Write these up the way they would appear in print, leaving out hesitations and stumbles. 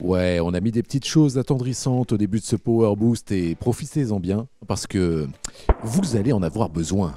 Ouais, on a mis des petites choses attendrissantes au début de ce Power Boost et profitez-en bien parce que vous allez en avoir besoin.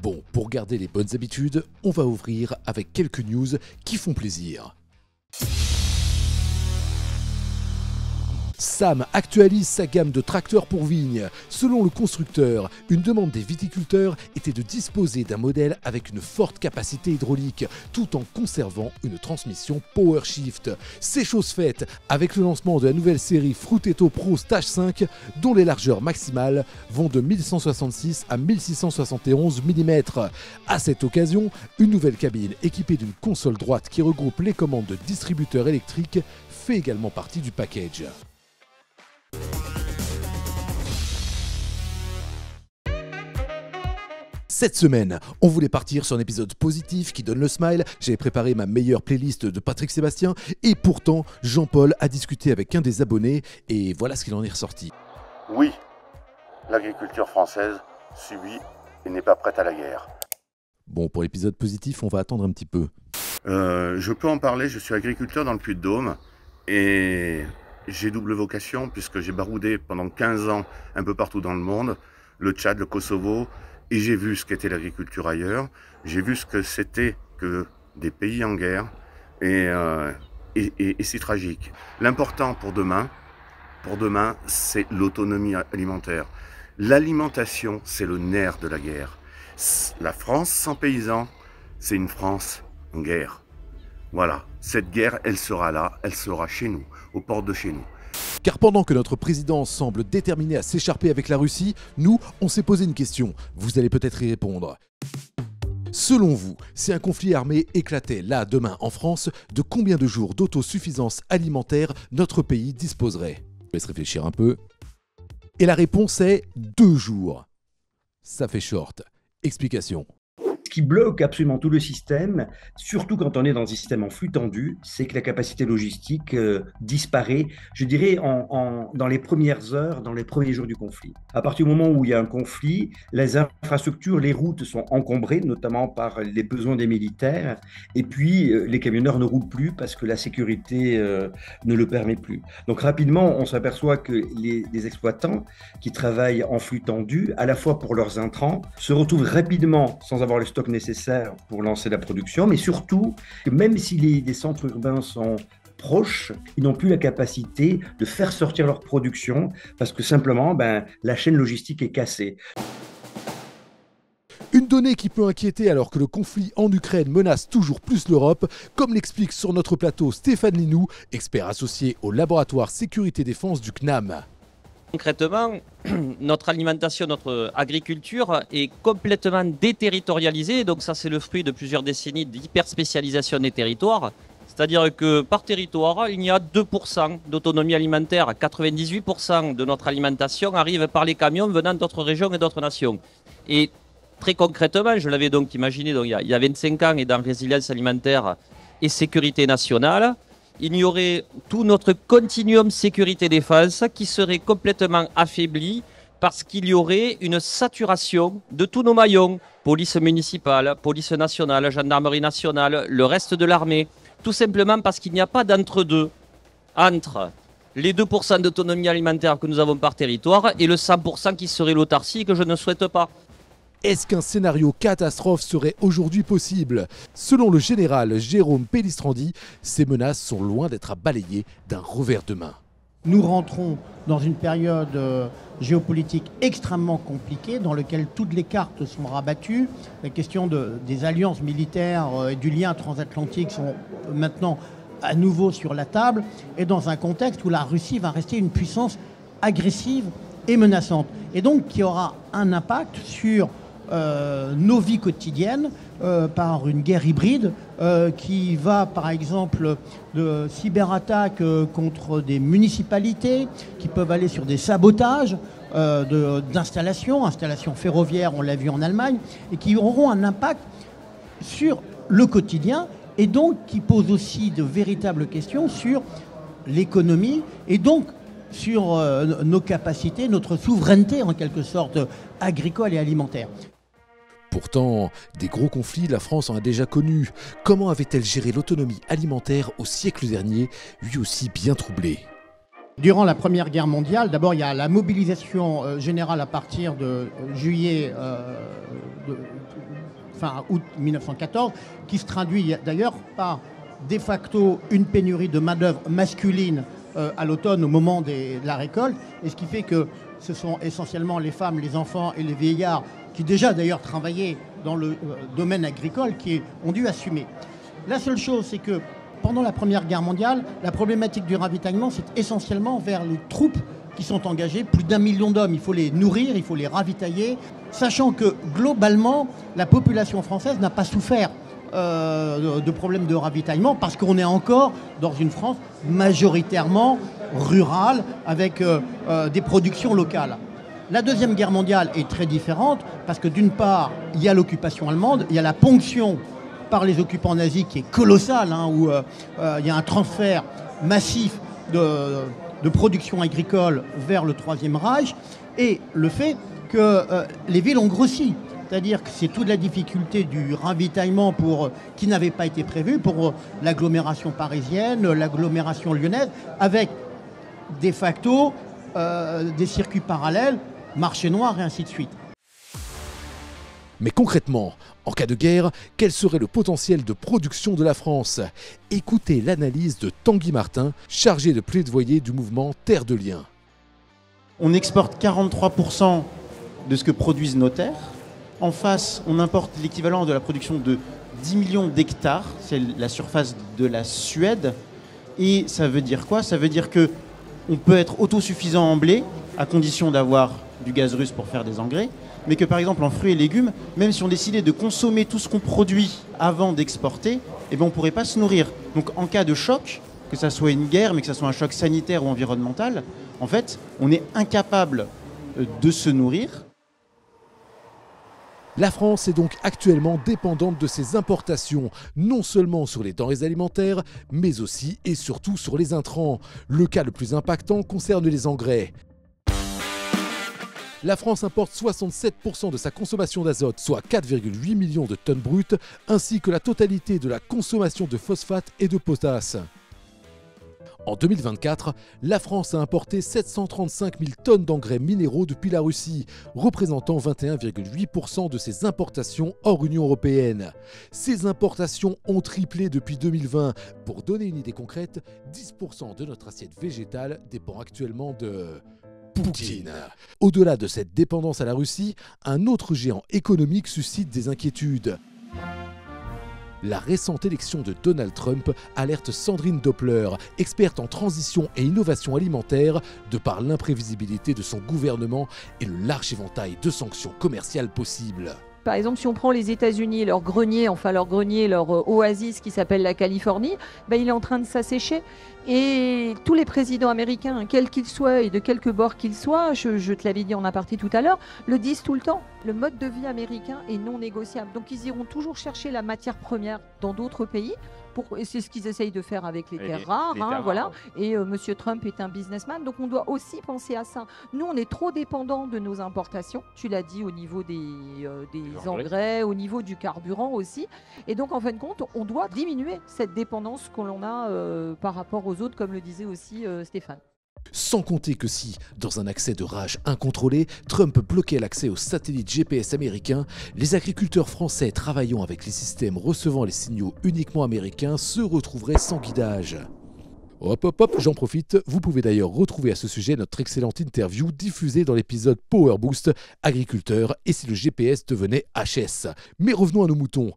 Bon, pour garder les bonnes habitudes, on va ouvrir avec quelques news qui font plaisir. Sam actualise sa gamme de tracteurs pour vignes. Selon le constructeur, une demande des viticulteurs était de disposer d'un modèle avec une forte capacité hydraulique, tout en conservant une transmission PowerShift. C'est chose faite avec le lancement de la nouvelle série Fruteto Pro Stage 5, dont les largeurs maximales vont de 1166 à 1671 mm. À cette occasion, une nouvelle cabine équipée d'une console droite qui regroupe les commandes de distributeurs électriques fait également partie du package. Cette semaine, on voulait partir sur un épisode positif qui donne le smile. J'avais préparé ma meilleure playlist de Patrick Sébastien et pourtant, Jean-Paul a discuté avec un des abonnés et voilà ce qu'il en est ressorti. Oui, l'agriculture française subit et n'est pas prête à la guerre. Bon, pour l'épisode positif, on va attendre un petit peu. Je peux en parler, je suis agriculteur dans le Puy-de-Dôme et j'ai double vocation puisque j'ai baroudé pendant 15 ans un peu partout dans le monde, le Tchad, le Kosovo, et j'ai vu ce qu'était l'agriculture ailleurs, j'ai vu ce que c'était que des pays en guerre et c'est tragique. L'important pour demain, c'est l'autonomie alimentaire. L'alimentation, c'est le nerf de la guerre. La France sans paysans, c'est une France en guerre. Voilà, cette guerre, elle sera là, elle sera chez nous, aux portes de chez nous. Car pendant que notre président semble déterminé à s'écharper avec la Russie, nous, on s'est posé une question. Vous allez peut-être y répondre. Selon vous, si un conflit armé éclatait là, demain, en France, de combien de jours d'autosuffisance alimentaire notre pays disposerait? Laisse réfléchir un peu. Et la réponse est 2 jours. Ça fait short. Explication. Ce qui bloque absolument tout le système, surtout quand on est dans un système en flux tendu, c'est que la capacité logistique disparaît, je dirais, dans les premières heures, dans les premiers jours du conflit. À partir du moment où il y a un conflit, les infrastructures, les routes sont encombrées, notamment par les besoins des militaires, et puis les camionneurs ne roulent plus parce que la sécurité ne le permet plus. Donc rapidement, on s'aperçoit que les exploitants qui travaillent en flux tendu, à la fois pour leurs intrants, se retrouvent rapidement sans avoir le stock nécessaire pour lancer la production, mais surtout, même si les centres urbains sont proches, ils n'ont plus la capacité de faire sortir leur production parce que simplement, la chaîne logistique est cassée. Une donnée qui peut inquiéter alors que le conflit en Ukraine menace toujours plus l'Europe, comme l'explique sur notre plateau Stéphane Linou, expert associé au laboratoire Sécurité Défense du CNAM. Concrètement, notre alimentation, notre agriculture est complètement déterritorialisée. Donc ça, c'est le fruit de plusieurs décennies d'hyperspécialisation des territoires. C'est-à-dire que par territoire, il y a 2% d'autonomie alimentaire. 98% de notre alimentation arrive par les camions venant d'autres régions et d'autres nations. Et très concrètement, je l'avais donc imaginé donc, il y a 25 ans et dans Résilience alimentaire et sécurité nationale, il y aurait tout notre continuum sécurité-défense qui serait complètement affaibli parce qu'il y aurait une saturation de tous nos maillons, police municipale, police nationale, gendarmerie nationale, le reste de l'armée, tout simplement parce qu'il n'y a pas d'entre-deux entre les 2% d'autonomie alimentaire que nous avons par territoire et le 100% qui serait l'autarcie que je ne souhaite pas. Est-ce qu'un scénario catastrophe serait aujourd'hui possible? Selon le général Jérôme Pellistrandi, ces menaces sont loin d'être à balayer d'un revers de main. Nous rentrons dans une période géopolitique extrêmement compliquée dans laquelle toutes les cartes sont rabattues. La question des alliances militaires et du lien transatlantique sont maintenant à nouveau sur la table et dans un contexte où la Russie va rester une puissance agressive et menaçante. Et donc qui aura un impact sur nos vies quotidiennes par une guerre hybride qui va par exemple de cyberattaques contre des municipalités qui peuvent aller sur des sabotages d'installations ferroviaires, on l'a vu en Allemagne, et qui auront un impact sur le quotidien, et donc qui posent aussi de véritables questions sur l'économie, et donc sur nos capacités, notre souveraineté en quelque sorte agricole et alimentaire. Pourtant, des gros conflits, la France en a déjà connu. Comment avait-elle géré l'autonomie alimentaire au siècle dernier, lui aussi bien troublé ? Durant la Première Guerre mondiale, d'abord il y a la mobilisation générale à partir de juillet, fin août 1914, qui se traduit d'ailleurs par de facto une pénurie de main-d'œuvre masculine à l'automne au moment de la récolte, et ce qui fait que ce sont essentiellement les femmes, les enfants et les vieillards qui déjà d'ailleurs travaillaient dans le domaine agricole qui ont dû assumer. La seule chose, c'est que pendant la Première Guerre mondiale, la problématique du ravitaillement, c'est essentiellement vers les troupes qui sont engagées, plus d'1 million d'hommes. Il faut les nourrir, il faut les ravitailler, sachant que globalement, la population française n'a pas souffert de problèmes de ravitaillement parce qu'on est encore dans une France majoritairement rurale avec des productions locales. La Deuxième Guerre mondiale est très différente parce que d'une part, il y a l'occupation allemande, il y a la ponction par les occupants nazis qui est colossale, où il y a un transfert massif de production agricole vers le Troisième Reich, et le fait que les villes ont grossi. C'est-à-dire que c'est toute la difficulté du ravitaillement qui n'avait pas été prévu pour l'agglomération parisienne, l'agglomération lyonnaise, avec de facto des circuits parallèles, marché noir et ainsi de suite. Mais concrètement, en cas de guerre, quel serait le potentiel de production de la France ? Écoutez l'analyse de Tanguy Martin, chargé de plaidoyer du mouvement Terre de Liens. On exporte 43% de ce que produisent nos terres. En face, on importe l'équivalent de la production de 10 millions d'hectares, c'est la surface de la Suède. Et ça veut dire quoi ? Ça veut dire qu'on peut être autosuffisant en blé, à condition d'avoir du gaz russe pour faire des engrais, mais que par exemple en fruits et légumes, même si on décidait de consommer tout ce qu'on produit avant d'exporter, on ne pourrait pas se nourrir. Donc en cas de choc, que ça soit une guerre, mais que ça soit un choc sanitaire ou environnemental, en fait, on est incapable de se nourrir. La France est donc actuellement dépendante de ses importations, non seulement sur les denrées alimentaires, mais aussi et surtout sur les intrants. Le cas le plus impactant concerne les engrais. La France importe 67% de sa consommation d'azote, soit 4,8 millions de tonnes brutes, ainsi que la totalité de la consommation de phosphate et de potasse. En 2024, la France a importé 735 000 tonnes d'engrais minéraux depuis la Russie, représentant 21,8% de ses importations hors Union européenne. Ces importations ont triplé depuis 2020. Pour donner une idée concrète, 10% de notre assiette végétale dépend actuellement de Poutine. Au-delà de cette dépendance à la Russie, un autre géant économique suscite des inquiétudes. La récente élection de Donald Trump alerte Sandrine Doppler, experte en transition et innovation alimentaire, de par l'imprévisibilité de son gouvernement et le large éventail de sanctions commerciales possibles. Par exemple, si on prend les États-Unis, leur grenier, leur oasis qui s'appelle la Californie, il est en train de s'assécher. Et tous les présidents américains, quels qu'ils soient et de quelque bord qu'ils soient, je te l'avais dit en aparté tout à l'heure, le disent tout le temps. Le mode de vie américain est non négociable. Donc ils iront toujours chercher la matière première dans d'autres pays. Et c'est ce qu'ils essayent de faire avec les terres rares. Voilà. Et M. Trump est un businessman. Donc on doit aussi penser à ça. Nous, on est trop dépendants de nos importations. Tu l'as dit, au niveau des engrais, au niveau du carburant aussi. Et donc, en fin de compte, on doit diminuer cette dépendance qu'on a par rapport aux autres, comme le disait aussi Stéphane. Sans compter que si, dans un accès de rage incontrôlé, Trump bloquait l'accès aux satellites GPS américains, les agriculteurs français travaillant avec les systèmes recevant les signaux uniquement américains se retrouveraient sans guidage. Hop, j'en profite, vous pouvez d'ailleurs retrouver à ce sujet notre excellente interview diffusée dans l'épisode Power Boost, agriculteurs et si le GPS devenait HS. Mais revenons à nos moutons.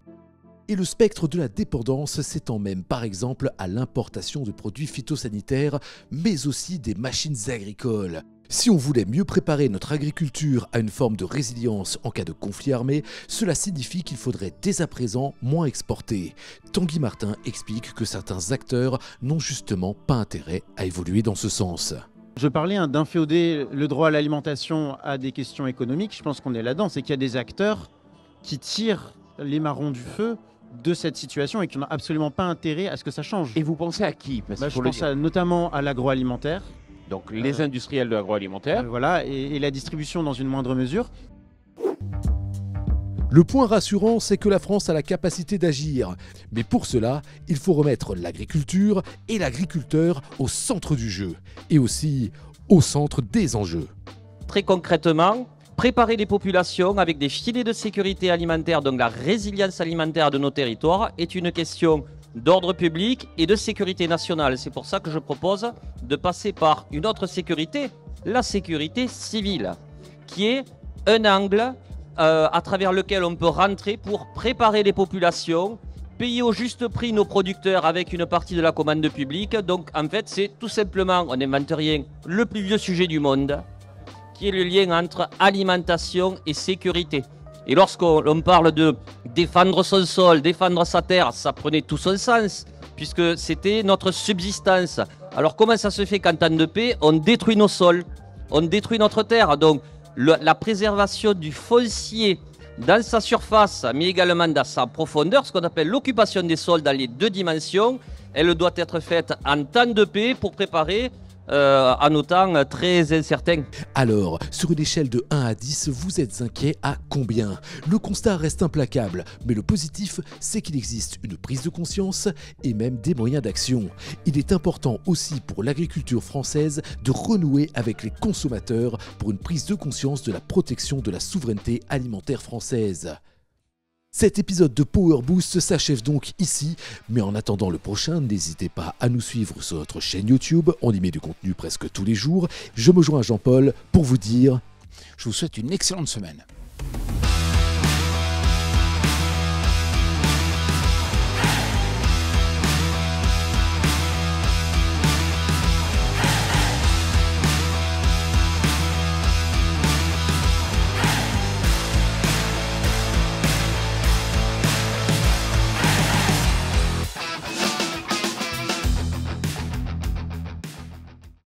Et le spectre de la dépendance s'étend même par exemple à l'importation de produits phytosanitaires, mais aussi des machines agricoles. Si on voulait mieux préparer notre agriculture à une forme de résilience en cas de conflit armé, cela signifie qu'il faudrait dès à présent moins exporter. Tanguy Martin explique que certains acteurs n'ont justement pas intérêt à évoluer dans ce sens. Je parlais d'inféoder le droit à l'alimentation à des questions économiques. Je pense qu'on est là-dedans. C'est qu'il y a des acteurs qui tirent les marrons du feu de cette situation et qui n'ont absolument pas intérêt à ce que ça change. Et vous pensez à qui? Parce qu'il Je faut le pense dire. notamment à l'agroalimentaire. Donc les industriels de l'agroalimentaire. Voilà, et la distribution dans une moindre mesure. Le point rassurant, c'est que la France a la capacité d'agir. Mais pour cela, il faut remettre l'agriculture et l'agriculteur au centre du jeu. Et aussi au centre des enjeux. Très concrètement, préparer les populations avec des filets de sécurité alimentaire, donc la résilience alimentaire de nos territoires, est une question d'ordre public et de sécurité nationale. C'est pour ça que je propose de passer par une autre sécurité, la sécurité civile, qui est un angle à travers lequel on peut rentrer pour préparer les populations, payer au juste prix nos producteurs avec une partie de la commande publique. Donc en fait, c'est tout simplement, on n'invente rien, le plus vieux sujet du monde, qui est le lien entre alimentation et sécurité. Et lorsqu'on parle de défendre son sol, défendre sa terre, ça prenait tout son sens, puisque c'était notre subsistance. Alors comment ça se fait qu'en temps de paix, on détruit nos sols, on détruit notre terre? Donc la préservation du foncier dans sa surface, mais également dans sa profondeur, ce qu'on appelle l'occupation des sols dans les deux dimensions, elle doit être faite en temps de paix pour préparer en autant très incertain. Alors, sur une échelle de 1 à 10, vous êtes inquiet à combien? Le constat reste implacable, mais le positif, c'est qu'il existe une prise de conscience et même des moyens d'action. Il est important aussi pour l'agriculture française de renouer avec les consommateurs pour une prise de conscience de la protection de la souveraineté alimentaire française. Cet épisode de Power Boost s'achève donc ici, mais en attendant le prochain, n'hésitez pas à nous suivre sur notre chaîne YouTube, on y met du contenu presque tous les jours. Je me joins à Jean-Paul pour vous dire... Je vous souhaite une excellente semaine.